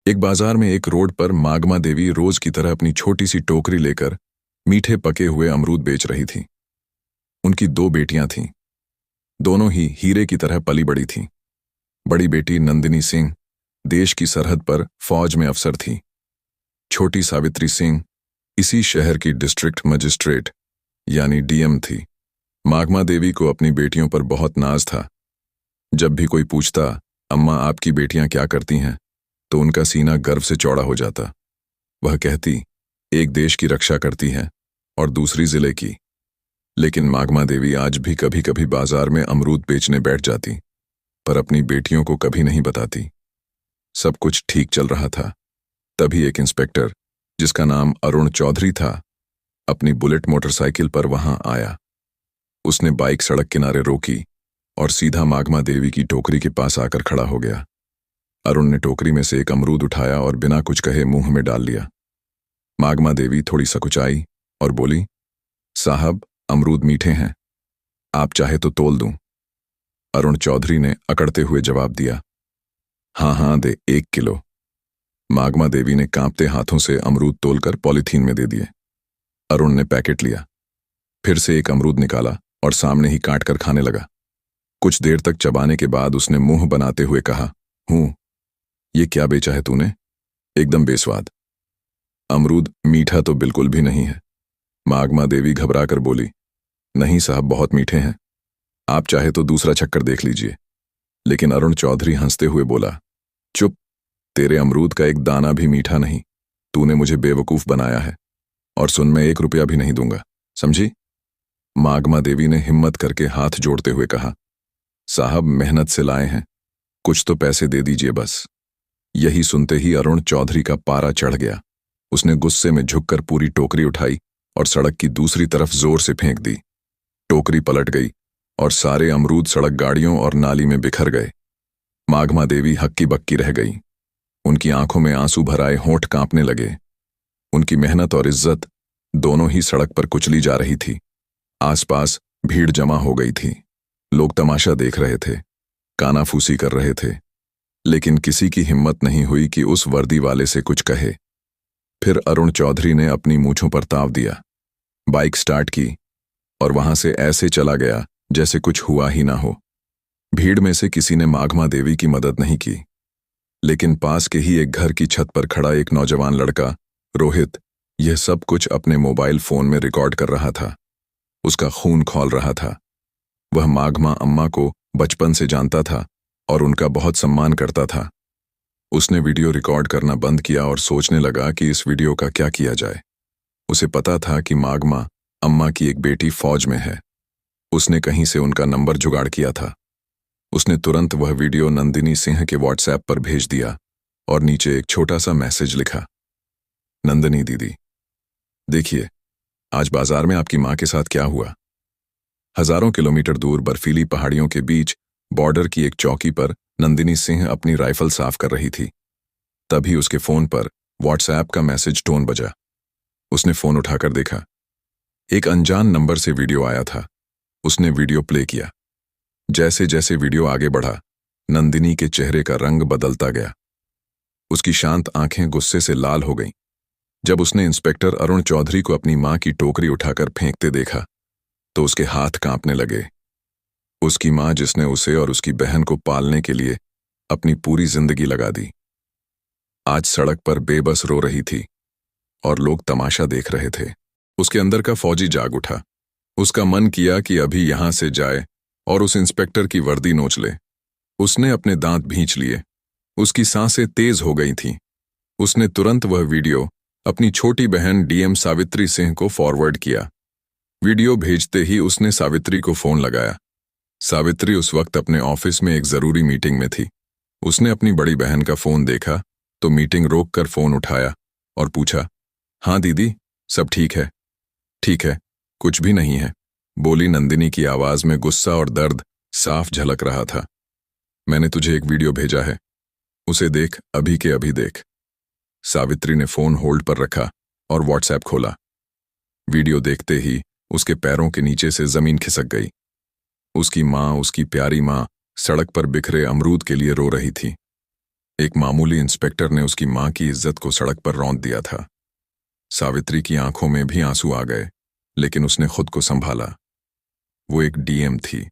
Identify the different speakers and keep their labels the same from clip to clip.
Speaker 1: एक बाजार में एक रोड पर मागमा देवी रोज की तरह अपनी छोटी सी टोकरी लेकर मीठे पके हुए अमरूद बेच रही थी। उनकी दो बेटियां थीं। दोनों ही हीरे की तरह पली बड़ी थीं। बड़ी बेटी नंदिनी सिंह देश की सरहद पर फौज में अफसर थी। छोटी सावित्री सिंह इसी शहर की डिस्ट्रिक्ट मजिस्ट्रेट यानी डीएम थी। मागमा देवी को अपनी बेटियों पर बहुत नाज था। जब भी कोई पूछता, अम्मा आपकी बेटियां क्या करती हैं, तो उनका सीना गर्व से चौड़ा हो जाता। वह कहती, एक देश की रक्षा करती है और दूसरी जिले की। लेकिन मागमा देवी आज भी कभी कभी बाजार में अमरूद बेचने बैठ जाती, पर अपनी बेटियों को कभी नहीं बताती। सब कुछ ठीक चल रहा था। तभी एक इंस्पेक्टर, जिसका नाम अरुण चौधरी था, अपनी बुलेट मोटरसाइकिल पर वहां आया। उसने बाइक सड़क किनारे रोकी और सीधा मागमा देवी की टोकरी के पास आकर खड़ा हो गया। अरुण ने टोकरी में से एक अमरूद उठाया और बिना कुछ कहे मुंह में डाल लिया। मागमा देवी थोड़ी सकुचाई और बोली, साहब, अमरूद मीठे हैं, आप चाहे तो तोल दूं। अरुण चौधरी ने अकड़ते हुए जवाब दिया, हाँ हाँ दे, 1 किलो। मागमा देवी ने कांपते हाथों से अमरूद तोलकर पॉलीथीन में दे दिए। अरुण ने पैकेट लिया, फिर से एक अमरूद निकाला और सामने ही काट कर खाने लगा। कुछ देर तक चबाने के बाद उसने मुंह बनाते हुए कहा, ये क्या बेचा है तूने? एकदम बेस्वाद। अमरूद मीठा तो बिल्कुल भी नहीं है। मागमा देवी घबरा कर बोली, नहीं साहब, बहुत मीठे हैं, आप चाहे तो दूसरा चक्कर देख लीजिए। लेकिन अरुण चौधरी हंसते हुए बोला, चुप, तेरे अमरूद का एक दाना भी मीठा नहीं। तूने मुझे बेवकूफ बनाया है, और सुन, मैं 1 रुपया भी नहीं दूंगा, समझी? मागमा देवी ने हिम्मत करके हाथ जोड़ते हुए कहा, साहब, मेहनत से लाए हैं, कुछ तो पैसे दे दीजिए बस। यही सुनते ही अरुण चौधरी का पारा चढ़ गया। उसने गुस्से में झुककर पूरी टोकरी उठाई और सड़क की दूसरी तरफ जोर से फेंक दी। टोकरी पलट गई और सारे अमरूद सड़क गाड़ियों और नाली में बिखर गए। मागमा देवी हक्की बक्की रह गई। उनकी आंखों में आंसू भर आए, होंठ कांपने लगे। उनकी मेहनत और इज्जत दोनों ही सड़क पर कुचली जा रही थी। आसपास भीड़ जमा हो गई थी। लोग तमाशा देख रहे थे, कानाफूसी कर रहे थे, लेकिन किसी की हिम्मत नहीं हुई कि उस वर्दी वाले से कुछ कहे। फिर अरुण चौधरी ने अपनी मूंछों पर ताव दिया, बाइक स्टार्ट की और वहां से ऐसे चला गया जैसे कुछ हुआ ही ना हो। भीड़ में से किसी ने मागमा देवी की मदद नहीं की, लेकिन पास के ही एक घर की छत पर खड़ा एक नौजवान लड़का, रोहित, यह सब कुछ अपने मोबाइल फोन में रिकॉर्ड कर रहा था। उसका खून खौल रहा था। वह मागमा अम्मा को बचपन से जानता था और उनका बहुत सम्मान करता था। उसने वीडियो रिकॉर्ड करना बंद किया और सोचने लगा कि इस वीडियो का क्या किया जाए। उसे पता था कि मागमा अम्मा की एक बेटी फौज में है। उसने कहीं से उनका नंबर जुगाड़ किया था। उसने तुरंत वह वीडियो नंदिनी सिंह के व्हाट्सएप पर भेज दिया और नीचे एक छोटा सा मैसेज लिखा, नंदिनी दीदी, देखिए, आज बाजार में आपकी मां के साथ क्या हुआ। हजारों किलोमीटर दूर बर्फीली पहाड़ियों के बीच बॉर्डर की एक चौकी पर नंदिनी सिंह अपनी राइफल साफ कर रही थी। तभी उसके फोन पर व्हाट्सएप का मैसेज टोन बजा। उसने फोन उठाकर देखा। एक अनजान नंबर से वीडियो आया था। उसने वीडियो प्ले किया। जैसे जैसे वीडियो आगे बढ़ा, नंदिनी के चेहरे का रंग बदलता गया। उसकी शांत आंखें गुस्से से लाल हो गईं। जब उसने इंस्पेक्टर अरुण चौधरी को अपनी मां की टोकरी उठाकर फेंकते देखा, तो उसके हाथ कांपने लगे। उसकी मां, जिसने उसे और उसकी बहन को पालने के लिए अपनी पूरी जिंदगी लगा दी, आज सड़क पर बेबस रो रही थी और लोग तमाशा देख रहे थे। उसके अंदर का फौजी जाग उठा। उसका मन किया कि अभी यहां से जाए और उस इंस्पेक्टर की वर्दी नोच ले। उसने अपने दांत भींच लिए। उसकी सांसें तेज हो गई थीं। उसने तुरंत वह वीडियो अपनी छोटी बहन डीएम सावित्री सिंह को फॉरवर्ड किया। वीडियो भेजते ही उसने सावित्री को फोन लगाया। सावित्री उस वक्त अपने ऑफिस में एक जरूरी मीटिंग में थी। उसने अपनी बड़ी बहन का फोन देखा तो मीटिंग रोककर फोन उठाया और पूछा, हाँ दीदी, सब ठीक है? ठीक है, कुछ भी नहीं है, बोली नंदिनी की आवाज में गुस्सा और दर्द साफ झलक रहा था। मैंने तुझे एक वीडियो भेजा है, उसे देख, अभी के अभी देख। सावित्री ने फोन होल्ड पर रखा और व्हाट्सएप खोला। वीडियो देखते ही उसके पैरों के नीचे से जमीन खिसक गई। उसकी मां, उसकी प्यारी मां, सड़क पर बिखरे अमरूद के लिए रो रही थी। एक मामूली इंस्पेक्टर ने उसकी मां की इज्जत को सड़क पर रौंद दिया था। सावित्री की आंखों में भी आंसू आ गए, लेकिन उसने खुद को संभाला। वो एक डीएम थी,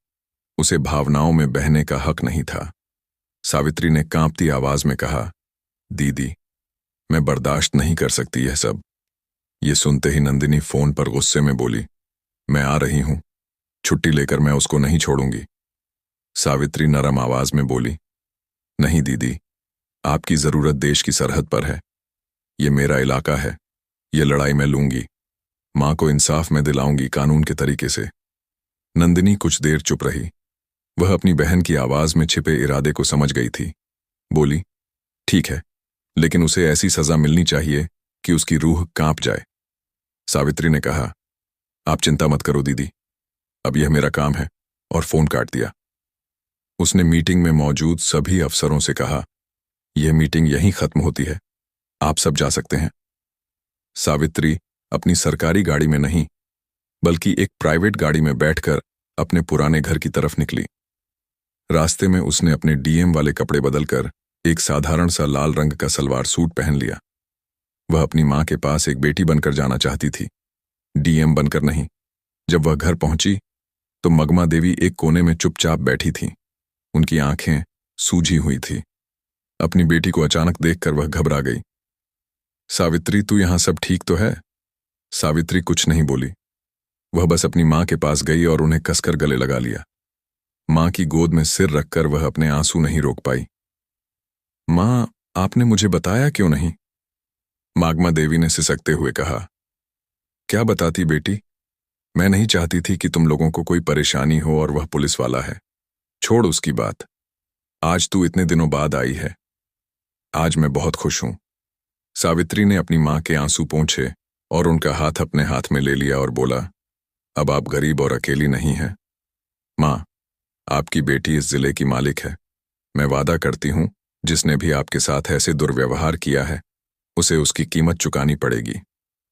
Speaker 1: उसे भावनाओं में बहने का हक नहीं था। सावित्री ने कांपती आवाज में कहा, दीदी, मैं बर्दाश्त नहीं कर सकती यह सब। ये सुनते ही नंदिनी फोन पर गुस्से में बोली, मैं आ रही हूं, छुट्टी लेकर मैं उसको नहीं छोड़ूंगी। सावित्री नरम आवाज में बोली, नहीं दीदी, आपकी जरूरत देश की सरहद पर है। ये मेरा इलाका है, ये लड़ाई मैं लूंगी। मां को इंसाफ में दिलाऊंगी, कानून के तरीके से। नंदिनी कुछ देर चुप रही। वह अपनी बहन की आवाज में छिपे इरादे को समझ गई थी। बोली, ठीक है, लेकिन उसे ऐसी सजा मिलनी चाहिए कि उसकी रूह कांप जाए। सावित्री ने कहा, आप चिंता मत करो दीदी, अब यह मेरा काम है, और फोन काट दिया। उसने मीटिंग में मौजूद सभी अफसरों से कहा, यह मीटिंग यहीं खत्म होती है, आप सब जा सकते हैं। सावित्री अपनी सरकारी गाड़ी में नहीं, बल्कि एक प्राइवेट गाड़ी में बैठकर अपने पुराने घर की तरफ निकली। रास्ते में उसने अपने डीएम वाले कपड़े बदलकर एक साधारण सा लाल रंग का सलवार सूट पहन लिया। वह अपनी मां के पास एक बेटी बनकर जाना चाहती थी, डीएम बनकर नहीं। जब वह घर पहुंची तो मगमा देवी एक कोने में चुपचाप बैठी थी। उनकी आंखें सूजी हुई थी। अपनी बेटी को अचानक देखकर वह घबरा गई। सावित्री, तू यहां सब ठीक तो है? सावित्री कुछ नहीं बोली। वह बस अपनी मां के पास गई और उन्हें कसकर गले लगा लिया। मां की गोद में सिर रखकर वह अपने आंसू नहीं रोक पाई। मां, आपने मुझे बताया क्यों नहीं? मागमा देवी ने सिसकते हुए कहा, क्या बताती बेटी, मैं नहीं चाहती थी कि तुम लोगों को कोई परेशानी हो, और वह पुलिस वाला है। छोड़ उसकी बात, आज तू इतने दिनों बाद आई है। आज मैं बहुत खुश हूं। सावित्री ने अपनी मां के आंसू पोंछे और उनका हाथ अपने हाथ में ले लिया और बोला, अब आप गरीब और अकेली नहीं हैं। मां, आपकी बेटी इस जिले की मालिक है। मैं वादा करती हूं, जिसने भी आपके साथ ऐसे दुर्व्यवहार किया है, उसे उसकी कीमत चुकानी पड़ेगी।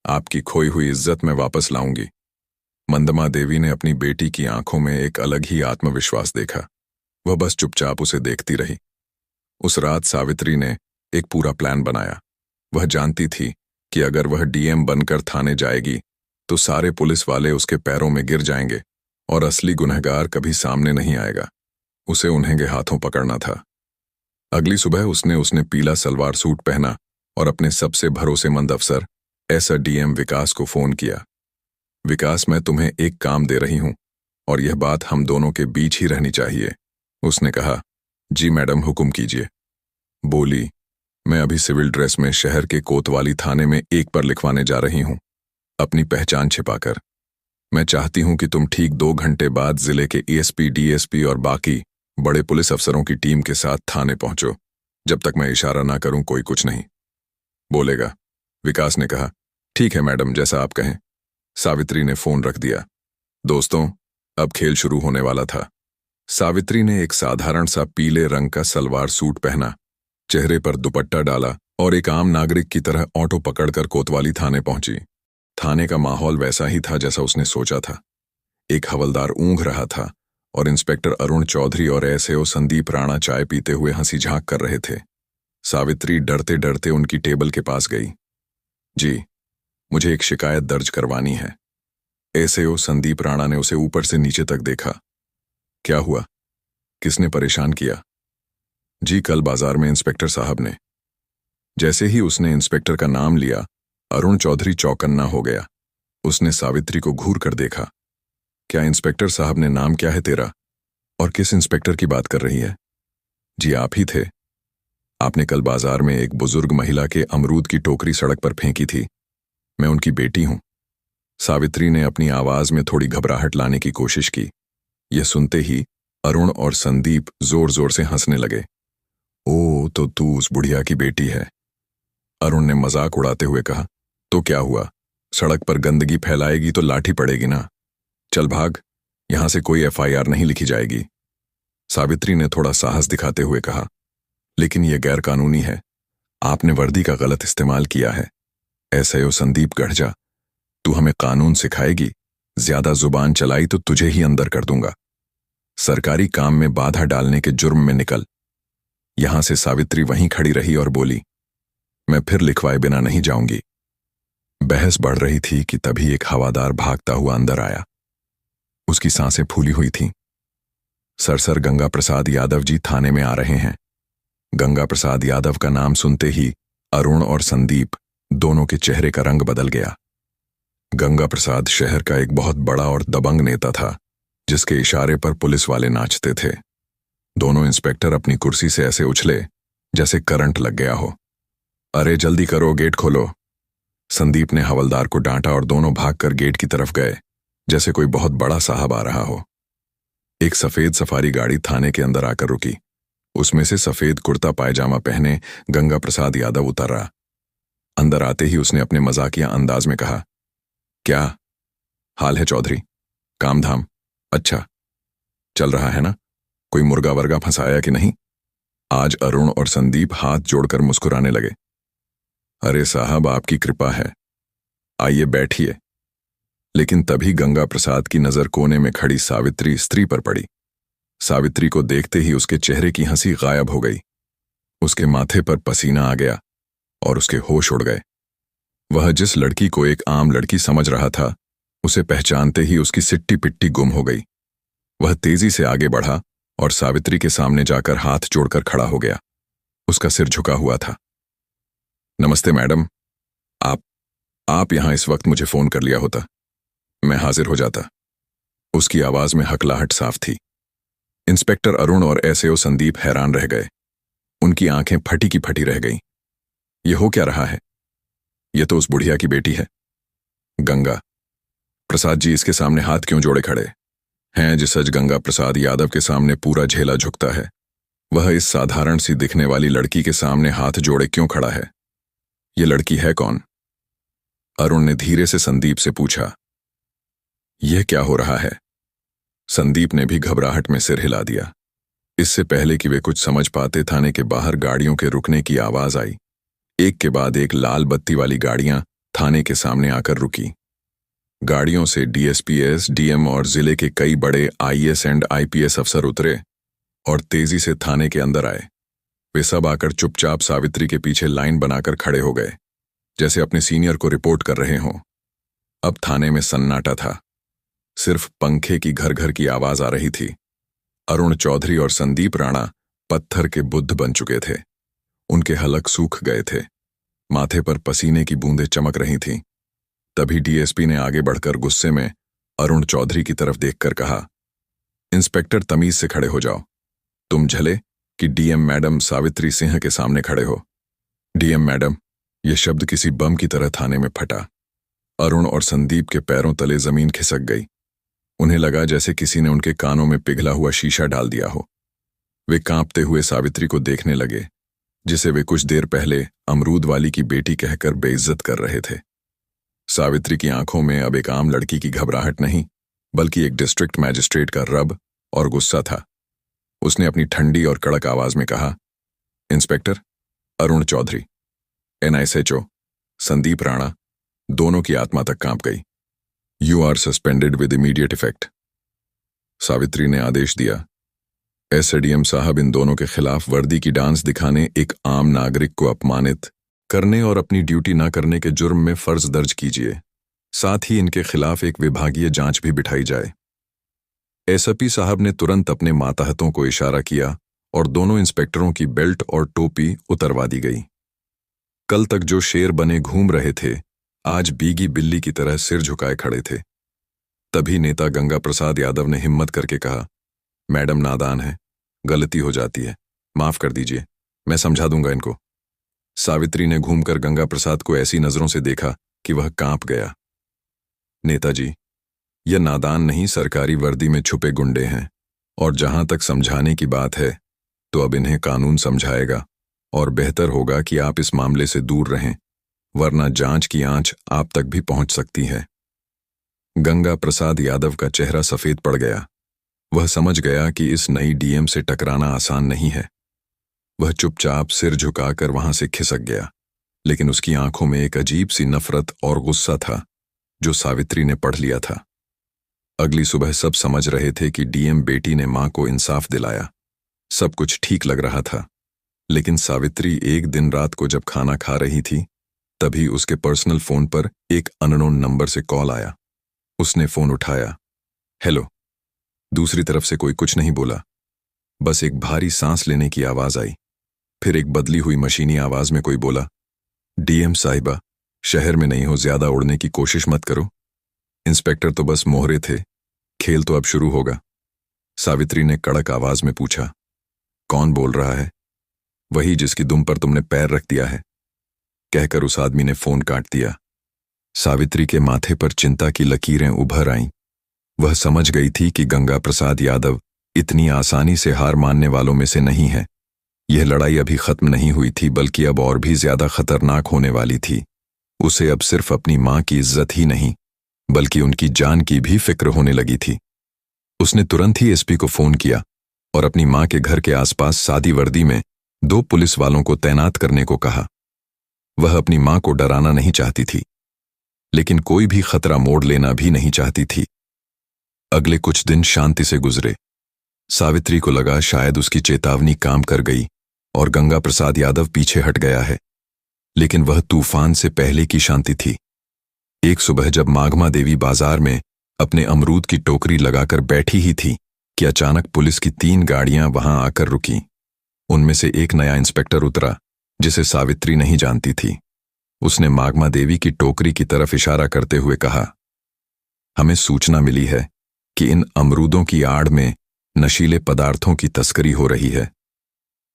Speaker 1: आपकी खोई हुई इज्जत मैं वापस लाऊंगी। मंदमा देवी ने अपनी बेटी की आंखों में एक अलग ही आत्मविश्वास देखा। वह बस चुपचाप उसे देखती रही। उस रात सावित्री ने एक पूरा प्लान बनाया। वह जानती थी कि अगर वह डीएम बनकर थाने जाएगी तो सारे पुलिस वाले उसके पैरों में गिर जाएंगे और असली गुनहगार कभी सामने नहीं आएगा। उसे उन्हें के हाथों पकड़ना था। अगली सुबह उसने पीला सलवार सूट पहना और अपने सबसे भरोसेमंद अफसर ऐसा डीएम विकास को फोन किया। विकास, मैं तुम्हें एक काम दे रही हूं और यह बात हम दोनों के बीच ही रहनी चाहिए। उसने कहा, जी मैडम, हुक्म कीजिए। बोली, मैं अभी सिविल ड्रेस में शहर के कोतवाली थाने में एक पर लिखवाने जा रही हूं, अपनी पहचान छिपाकर। मैं चाहती हूं कि तुम ठीक 2 घंटे बाद जिले के एएसपी, डीएसपी और बाकी बड़े पुलिस अफसरों की टीम के साथ थाने पहुंचो। जब तक मैं इशारा ना करूं कोई कुछ नहीं बोलेगा। विकास ने कहा, ठीक है मैडम, जैसा आप कहें। सावित्री ने फोन रख दिया। दोस्तों, अब खेल शुरू होने वाला था। सावित्री ने एक साधारण सा पीले रंग का सलवार सूट पहना, चेहरे पर दुपट्टा डाला और एक आम नागरिक की तरह ऑटो पकड़कर कोतवाली थाने पहुंची। थाने का माहौल वैसा ही था जैसा उसने सोचा था। एक हवलदार ऊँघ रहा था और इंस्पेक्टर अरुण चौधरी और एसएओ संदीप राणा चाय पीते हुए हंसी झांक कर रहे थे। सावित्री डरते डरते उनकी टेबल के पास गई। जी, मुझे एक शिकायत दर्ज करवानी है। एसएओ संदीप राणा ने उसे ऊपर से नीचे तक देखा। क्या हुआ? किसने परेशान किया? जी, कल बाजार में इंस्पेक्टर साहब ने। जैसे ही उसने इंस्पेक्टर का नाम लिया, अरुण चौधरी चौकन्ना हो गया। उसने सावित्री को घूर कर देखा। क्या इंस्पेक्टर साहब ने? नाम क्या है तेरा? और किस इंस्पेक्टर की बात कर रही है? जी, आप ही थे। आपने कल बाजार में एक बुजुर्ग महिला के अमरूद की टोकरी सड़क पर फेंकी थी। मैं उनकी बेटी हूं। सावित्री ने अपनी आवाज में थोड़ी घबराहट लाने की कोशिश की। यह सुनते ही अरुण और संदीप जोर जोर से हंसने लगे। ओ, तो तू उस बुढ़िया की बेटी है। अरुण ने मजाक उड़ाते हुए कहा, तो क्या हुआ? सड़क पर गंदगी फैलाएगी तो लाठी पड़ेगी ना। चल भाग, यहां से कोई एफआईआर नहीं लिखी जाएगी। सावित्री ने थोड़ा साहस दिखाते हुए कहा, लेकिन यह गैर कानूनी है। आपने वर्दी का गलत इस्तेमाल किया है। एसएओ संदीप गढ़जा, तू हमें कानून सिखाएगी? ज्यादा जुबान चलाई तो तुझे ही अंदर कर दूंगा। सरकारी काम में बाधा डालने के जुर्म में निकल। यहां से सावित्री वहीं खड़ी रही और बोली, मैं फिर लिखवाए बिना नहीं जाऊंगी। बहस बढ़ रही थी कि तभी एक हवादार भागता हुआ अंदर आया। उसकी सांसें फूली हुई थीं। सर गंगा प्रसाद यादव जी थाने में आ रहे हैं। गंगा प्रसाद यादव का नाम सुनते ही अरुण और संदीप दोनों के चेहरे का रंग बदल गया। गंगा प्रसाद शहर का एक बहुत बड़ा और दबंग नेता था, जिसके इशारे पर पुलिस वाले नाचते थे। दोनों इंस्पेक्टर अपनी कुर्सी से ऐसे उछले जैसे करंट लग गया हो। अरे जल्दी करो, गेट खोलो। संदीप ने हवलदार को डांटा और दोनों भागकर गेट की तरफ गए, जैसे कोई बहुत बड़ा साहब आ रहा हो। एक सफेद सफारी गाड़ी थाने के अंदर आकर रुकी। उसमें से सफेद कुर्ता पायजामा पहने गंगा प्रसाद यादव उतरा। अंदर आते ही उसने अपने मजाकिया अंदाज में कहा, क्या हाल है चौधरी? काम धाम अच्छा चल रहा है ना? कोई मुर्गा वर्गा फंसाया कि नहीं? आज अरुण और संदीप हाथ जोड़कर मुस्कुराने लगे। अरे साहब, आपकी कृपा है, आइए बैठिए। लेकिन तभी गंगा प्रसाद की नजर कोने में खड़ी सावित्री स्त्री पर पड़ी। सावित्री को देखते ही उसके चेहरे की हंसी गायब हो गई। उसके माथे पर पसीना आ गया और उसके होश उड़ गए। वह जिस लड़की को एक आम लड़की समझ रहा था, उसे पहचानते ही उसकी सिट्टी पिट्टी गुम हो गई। वह तेजी से आगे बढ़ा और सावित्री के सामने जाकर हाथ जोड़कर खड़ा हो गया। उसका सिर झुका हुआ था। नमस्ते मैडम, आप यहां इस वक्त मुझे फोन कर लिया होता, मैं हाजिर हो जाता। उसकी आवाज में हकलाहट साफ थी। इंस्पेक्टर अरुण और एसएओ संदीप हैरान रह गए। उनकी आंखें फटी की फटी रह गईं। यह हो क्या रहा है? यह तो उस बुढ़िया की बेटी है। गंगा प्रसाद जी इसके सामने हाथ क्यों जोड़े खड़े हैं? जिस सच गंगा प्रसाद यादव के सामने पूरा झेला झुकता है, वह इस साधारण सी दिखने वाली लड़की के सामने हाथ जोड़े क्यों खड़ा है? यह लड़की है कौन? अरुण ने धीरे से संदीप से पूछा। यह क्या हो रहा है? संदीप ने भी घबराहट में सिर हिला दिया। इससे पहले कि वे कुछ समझ पाते, थाने के बाहर गाड़ियों के रुकने की आवाज आई। एक के बाद एक लाल बत्ती वाली गाड़ियां थाने के सामने आकर रुकी। गाड़ियों से डीएसपीएस, डीएम और जिले के कई बड़े आईएएस एंड आईपीएस अफसर उतरे और तेजी से थाने के अंदर आए। वे सब आकर चुपचाप सावित्री के पीछे लाइन बनाकर खड़े हो गए, जैसे अपने सीनियर को रिपोर्ट कर रहे हों। अब थाने में सन्नाटा था। सिर्फ पंखे की घर घर की आवाज आ रही थी। अरुण चौधरी और संदीप राणा पत्थर के बुद्ध बन चुके थे। उनके हलक सूख गए थे। माथे पर पसीने की बूंदें चमक रही थीं। तभी डीएसपी ने आगे बढ़कर गुस्से में अरुण चौधरी की तरफ देखकर कहा, इंस्पेक्टर तमीज से खड़े हो जाओ। तुम झले कि डीएम मैडम सावित्री सिंह के सामने खड़े हो। डीएम मैडम, यह शब्द किसी बम की तरह थाने में फटा। अरुण और संदीप के पैरों तले जमीन खिसक गई। उन्हें लगा जैसे किसी ने उनके कानों में पिघला हुआ शीशा डाल दिया हो। वे कांपते हुए सावित्री को देखने लगे, जिसे वे कुछ देर पहले अमरूद वाली की बेटी कहकर बेइज्जत कर रहे थे। सावित्री की आंखों में अब एक आम लड़की की घबराहट नहीं, बल्कि एक डिस्ट्रिक्ट मैजिस्ट्रेट का रब और गुस्सा था। उसने अपनी ठंडी और कड़क आवाज में कहा, इंस्पेक्टर अरुण चौधरी, एनएसएचओ संदीप राणा, दोनों की आत्मा तक कांप गई। You are suspended with immediate effect. Savitri ने आदेश दिया। एसडीएम साहब, इन दोनों के खिलाफ वर्दी की डांस दिखाने, एक आम नागरिक को अपमानित करने और अपनी ड्यूटी न करने के जुर्म में फर्ज दर्ज कीजिए। साथ ही इनके खिलाफ एक विभागीय जांच भी बिठाई जाए। एसपी साहब ने तुरंत अपने मातहतों को इशारा किया और दोनों इंस्पेक्टरों की बेल्ट और टोपी उतरवा दी गई। कल तक जो शेर बने घूम रहे थे, आज बीगी बिल्ली की तरह सिर झुकाए खड़े थे। तभी नेता गंगा प्रसाद यादव ने हिम्मत करके कहा, मैडम नादान है, गलती हो जाती है, माफ कर दीजिए, मैं समझा दूंगा इनको। सावित्री ने घूमकर गंगा प्रसाद को ऐसी नजरों से देखा कि वह कांप गया। नेताजी, यह नादान नहीं, सरकारी वर्दी में छुपे गुंडे हैं, और जहां तक समझाने की बात है तो अब इन्हें कानून समझाएगा, और बेहतर होगा कि आप इस मामले से दूर रहें, वरना जांच की आंच आप तक भी पहुंच सकती है। गंगा प्रसाद यादव का चेहरा सफेद पड़ गया। वह समझ गया कि इस नई डीएम से टकराना आसान नहीं है। वह चुपचाप सिर झुकाकर वहां से खिसक गया, लेकिन उसकी आंखों में एक अजीब सी नफरत और गुस्सा था जो सावित्री ने पढ़ लिया था। अगली सुबह सब समझ रहे थे कि डीएम बेटी ने मां को इंसाफ दिलाया। सब कुछ ठीक लग रहा था। लेकिन सावित्री एक दिन रात को जब खाना खा रही थी तभी उसके पर्सनल फोन पर एक अननोन नंबर से कॉल आया। उसने फोन उठाया। हेलो। दूसरी तरफ से कोई कुछ नहीं बोला, बस एक भारी सांस लेने की आवाज आई। फिर एक बदली हुई मशीनी आवाज में कोई बोला, डीएम साहिबा, शहर में नहीं हो, ज्यादा उड़ने की कोशिश मत करो। इंस्पेक्टर तो बस मोहरे थे, खेल तो अब शुरू होगा। सावित्री ने कड़क आवाज में पूछा, कौन बोल रहा है? वही जिसकी दुम पर तुमने पैर रख दिया है, कहकर उस आदमी ने फोन काट दिया। सावित्री के माथे पर चिंता की लकीरें उभर आईं। वह समझ गई थी कि गंगा प्रसाद यादव इतनी आसानी से हार मानने वालों में से नहीं है। यह लड़ाई अभी खत्म नहीं हुई थी, बल्कि अब और भी ज्यादा खतरनाक होने वाली थी। उसे अब सिर्फ अपनी मां की इज्जत ही नहीं, बल्कि उनकी जान की भी फिक्र होने लगी थी। उसने तुरंत ही एसपी को फोन किया और अपनी मां के घर के आसपास सादी वर्दी में 2 पुलिस वालों को तैनात करने को कहा। वह अपनी मां को डराना नहीं चाहती थी, लेकिन कोई भी खतरा मोड़ लेना भी नहीं चाहती थी। अगले कुछ दिन शांति से गुजरे। सावित्री को लगा शायद उसकी चेतावनी काम कर गई और गंगा प्रसाद यादव पीछे हट गया है, लेकिन वह तूफान से पहले की शांति थी। एक सुबह जब माघमा देवी बाजार में अपने अमरूद की टोकरी लगाकर बैठी ही थी कि अचानक पुलिस की 3 गाड़ियां वहां आकर रुकीं। उनमें से एक नया इंस्पेक्टर उतरा जिसे सावित्री नहीं जानती थी। उसने माघमा देवी की टोकरी की तरफ इशारा करते हुए कहा, हमें सूचना मिली है कि इन अमरूदों की आड़ में नशीले पदार्थों की तस्करी हो रही है,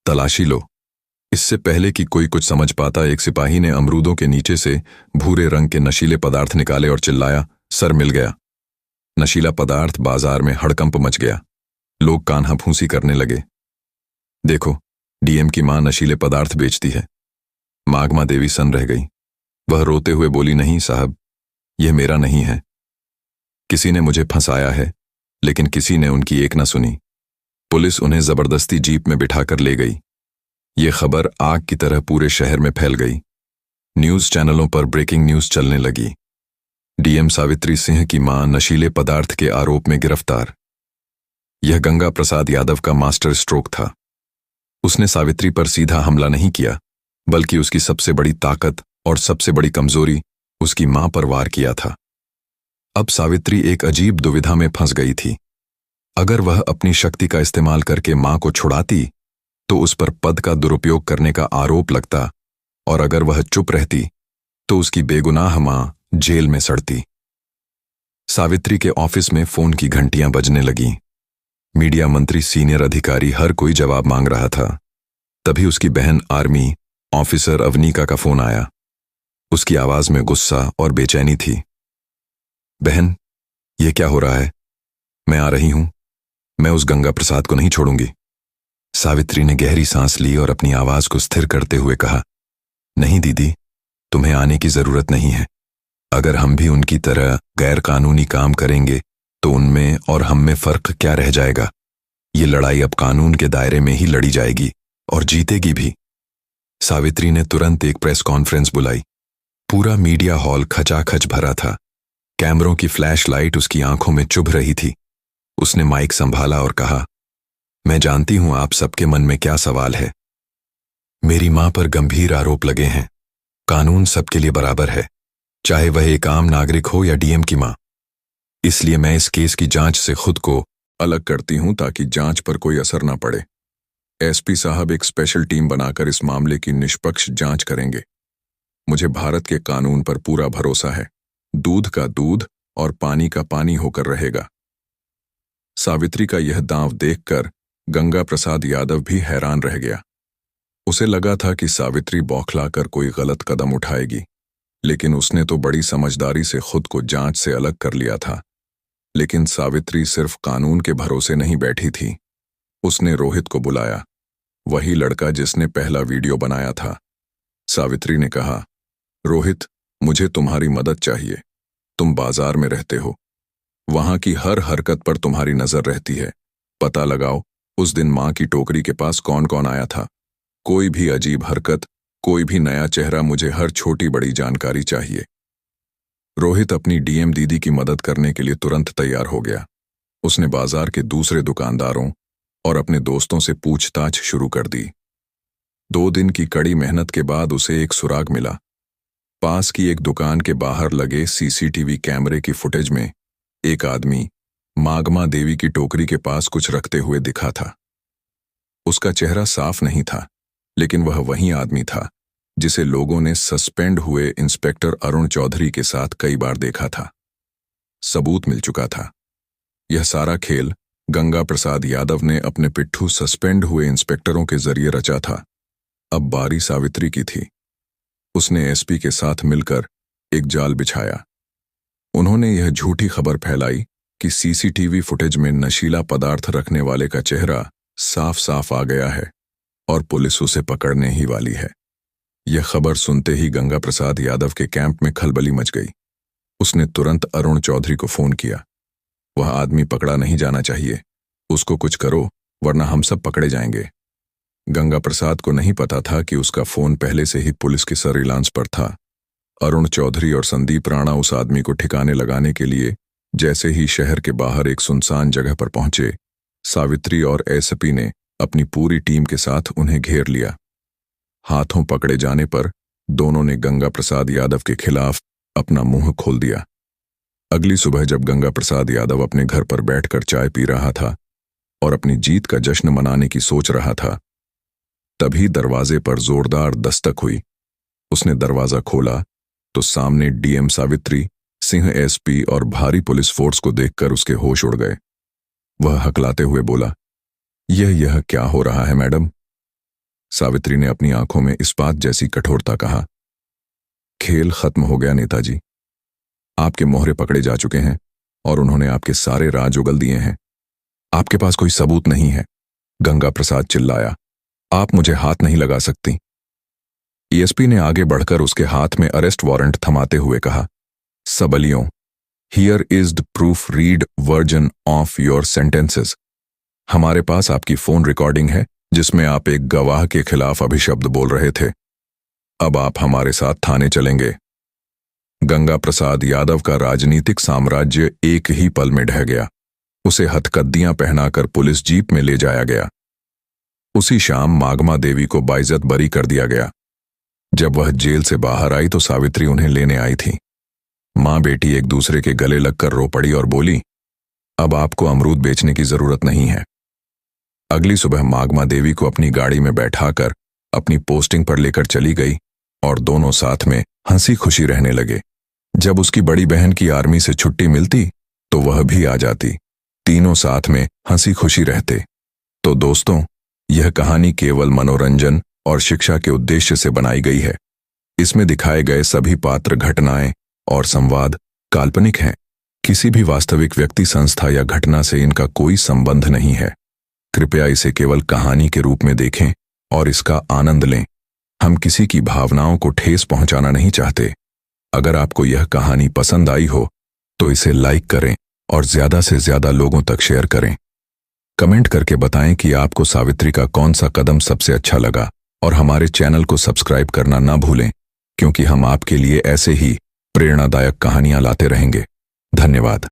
Speaker 1: तलाशी लो। इससे पहले कि कोई कुछ समझ पाता, एक सिपाही ने अमरूदों के नीचे से भूरे रंग के नशीले पदार्थ निकाले और चिल्लाया, सर मिल गया। नशीला पदार्थ बाजार में हड़कंप मच गया। लोग कान्हा फूंसी करने लगे। देखो, डीएम की मां नशीले पदार्थ बेचती है। माघमा देवी सन रह गई। वह रोते हुए बोली, नहीं साहब, यह मेरा नहीं है। किसी ने मुझे फंसाया है, लेकिन किसी ने उनकी एक न सुनी। पुलिस उन्हें जबरदस्ती जीप में बिठाकर ले गई। ये खबर आग की तरह पूरे शहर में फैल गई। न्यूज चैनलों पर ब्रेकिंग न्यूज चलने लगी। डीएम सावित्री सिंह की मां नशीले पदार्थ के आरोप में गिरफ्तार। यह गंगा प्रसाद यादव का मास्टर स्ट्रोक था। उसने सावित्री पर सीधा हमला नहीं किया, बल्कि उसकी सबसे बड़ी ताकत और सबसे बड़ी कमजोरी उसकी मां पर वार किया था। अब सावित्री एक अजीब दुविधा में फंस गई थी। अगर वह अपनी शक्ति का इस्तेमाल करके मां को छुड़ाती तो उस पर पद का दुरुपयोग करने का आरोप लगता, और अगर वह चुप रहती तो उसकी बेगुनाह मां जेल में सड़ती। सावित्री के ऑफिस में फोन की घंटियां बजने लगीं। मीडिया मंत्री, सीनियर अधिकारी, हर कोई जवाब मांग रहा था। तभी उसकी बहन आर्मी ऑफिसर अवनीका का फोन आया। उसकी आवाज में गुस्सा और बेचैनी थी। बहन, यह क्या हो रहा है? मैं आ रही हूं। मैं उस गंगा प्रसाद को नहीं छोड़ूंगी। सावित्री ने गहरी सांस ली और अपनी आवाज को स्थिर करते हुए कहा, नहीं दीदी, तुम्हें आने की जरूरत नहीं है। अगर हम भी उनकी तरह गैर कानूनी काम करेंगे तो उनमें और हम में फर्क क्या रह जाएगा? ये लड़ाई अब कानून के दायरे में ही लड़ी जाएगी और जीतेगी भी। सावित्री ने तुरंत एक प्रेस कॉन्फ्रेंस बुलाई। पूरा मीडिया हॉल खचाखच भरा था। कैमरों की फ्लैश लाइट उसकी आंखों में चुभ रही थी। उसने माइक संभाला और कहा, मैं जानती हूं आप सबके मन में क्या सवाल है। मेरी मां पर गंभीर आरोप लगे हैं। कानून सबके लिए बराबर है, चाहे वह एक आम नागरिक हो या डीएम की मां। इसलिए मैं इस केस की जांच से खुद को अलग करती हूं ताकि जांच पर कोई असर ना पड़े। एसपी साहब एक स्पेशल टीम बनाकर इस मामले की निष्पक्ष जांच करेंगे। मुझे भारत के कानून पर पूरा भरोसा है। दूध का दूध और पानी का पानी होकर रहेगा। सावित्री का यह दांव देखकर गंगा प्रसाद यादव भी हैरान रह गया। उसे लगा था कि सावित्री बौखलाकर कोई गलत कदम उठाएगी, लेकिन उसने तो बड़ी समझदारी से खुद को जांच से अलग कर लिया था। लेकिन सावित्री सिर्फ कानून के भरोसे नहीं बैठी थी। उसने रोहित को बुलाया, वही लड़का जिसने पहला वीडियो बनाया था। सावित्री ने कहा, रोहित, मुझे तुम्हारी मदद चाहिए। तुम बाजार में रहते हो, वहां की हर हरकत पर तुम्हारी नजर रहती है। पता लगाओ उस दिन मां की टोकरी के पास कौन कौन आया था। कोई भी अजीब हरकत, कोई भी नया चेहरा, मुझे हर छोटी बड़ी जानकारी चाहिए। रोहित अपनी डीएम दीदी की मदद करने के लिए तुरंत तैयार हो गया। उसने बाजार के दूसरे दुकानदारों और अपने दोस्तों से पूछताछ शुरू कर दी। 2 दिन की कड़ी मेहनत के बाद उसे एक सुराग मिला। पास की एक दुकान के बाहर लगे सीसीटीवी कैमरे की फुटेज में एक आदमी मागमा देवी की टोकरी के पास कुछ रखते हुए दिखा था। उसका चेहरा साफ नहीं था, लेकिन वह वही आदमी था जिसे लोगों ने सस्पेंड हुए इंस्पेक्टर अरुण चौधरी के साथ कई बार देखा था। सबूत मिल चुका था। यह सारा खेल गंगा प्रसाद यादव ने अपने पिट्ठू सस्पेंड हुए इंस्पेक्टरों के जरिए रचा था। अब बारी सावित्री की थी। उसने एसपी के साथ मिलकर एक जाल बिछाया। उन्होंने यह झूठी खबर फैलाई कि सीसीटीवी फुटेज में नशीला पदार्थ रखने वाले का चेहरा साफ साफ आ गया है और पुलिस उसे पकड़ने ही वाली है। यह खबर सुनते ही गंगा प्रसाद यादव के कैंप में खलबली मच गई। उसने तुरंत अरुण चौधरी को फोन किया। वह आदमी पकड़ा नहीं जाना चाहिए, उसको कुछ करो वरना हम सब पकड़े जाएंगे। गंगा प्रसाद को नहीं पता था कि उसका फोन पहले से ही पुलिस के सर्विलांस पर था। अरुण चौधरी और संदीप राणा उस आदमी को ठिकाने लगाने के लिए जैसे ही शहर के बाहर एक सुनसान जगह पर पहुंचे, सावित्री और एसपी ने अपनी पूरी टीम के साथ उन्हें घेर लिया। हाथों पकड़े जाने पर दोनों ने गंगा प्रसाद यादव के खिलाफ अपना मुंह खोल दिया। अगली सुबह जब गंगा प्रसाद यादव अपने घर पर बैठकर चाय पी रहा था और अपनी जीत का जश्न मनाने की सोच रहा था, तभी दरवाजे पर जोरदार दस्तक हुई। उसने दरवाजा खोला तो सामने डीएम सावित्री, सिंह एसपी और भारी पुलिस फोर्स को देखकर उसके होश उड़ गए। वह हकलाते हुए बोला, यह क्या हो रहा है मैडम? सावित्री ने अपनी आंखों में इस्पात जैसी कठोरता कहा, खेल खत्म हो गया नेताजी। आपके मोहरे पकड़े जा चुके हैं और उन्होंने आपके सारे राज उगल दिए हैं। आपके पास कोई सबूत नहीं है। गंगा प्रसाद चिल्लाया, आप मुझे हाथ नहीं लगा सकती। एसपी ने आगे बढ़कर उसके हाथ में अरेस्ट वारंट थमाते हुए कहा, सबलियों, here is the proofread version of your sentences. हमारे पास आपकी फोन रिकॉर्डिंग है जिसमें आप एक गवाह के खिलाफ अभिशब्द बोल रहे थे। अब आप हमारे साथ थाने चलेंगे। गंगा प्रसाद यादव का राजनीतिक साम्राज्य एक ही पल में ढह गया। उसे हथकद्दियां पहनाकर पुलिस जीप में ले जाया गया। उसी शाम मागमा देवी को बाइज्जत बरी कर दिया गया। जब वह जेल से बाहर आई तो सावित्री उन्हें लेने आई थी। मां बेटी एक दूसरे के गले लगकर रो पड़ी और बोली, अब आपको अमरूद बेचने की जरूरत नहीं है। अगली सुबह मागमा देवी को अपनी गाड़ी में बैठाकर अपनी पोस्टिंग पर लेकर चली गई और दोनों साथ में हंसी खुशी रहने लगे। जब उसकी बड़ी बहन की आर्मी से छुट्टी मिलती तो वह भी आ जाती। तीनों साथ में हंसी खुशी रहते। तो दोस्तों, यह कहानी केवल मनोरंजन और शिक्षा के उद्देश्य से बनाई गई है। इसमें दिखाए गए सभी पात्र, घटनाएं और संवाद काल्पनिक हैं। किसी भी वास्तविक व्यक्ति, संस्था या घटना से इनका कोई संबंध नहीं है। कृपया इसे केवल कहानी के रूप में देखें और इसका आनंद लें। हम किसी की भावनाओं को ठेस पहुंचाना नहीं चाहते। अगर आपको यह कहानी पसंद आई हो तो इसे लाइक करें और ज्यादा से ज्यादा लोगों तक शेयर करें। कमेंट करके बताएं कि आपको सावित्री का कौन सा कदम सबसे अच्छा लगा और हमारे चैनल को सब्सक्राइब करना ना भूलें, क्योंकि हम आपके लिए ऐसे ही प्रेरणादायक कहानियां लाते रहेंगे। धन्यवाद।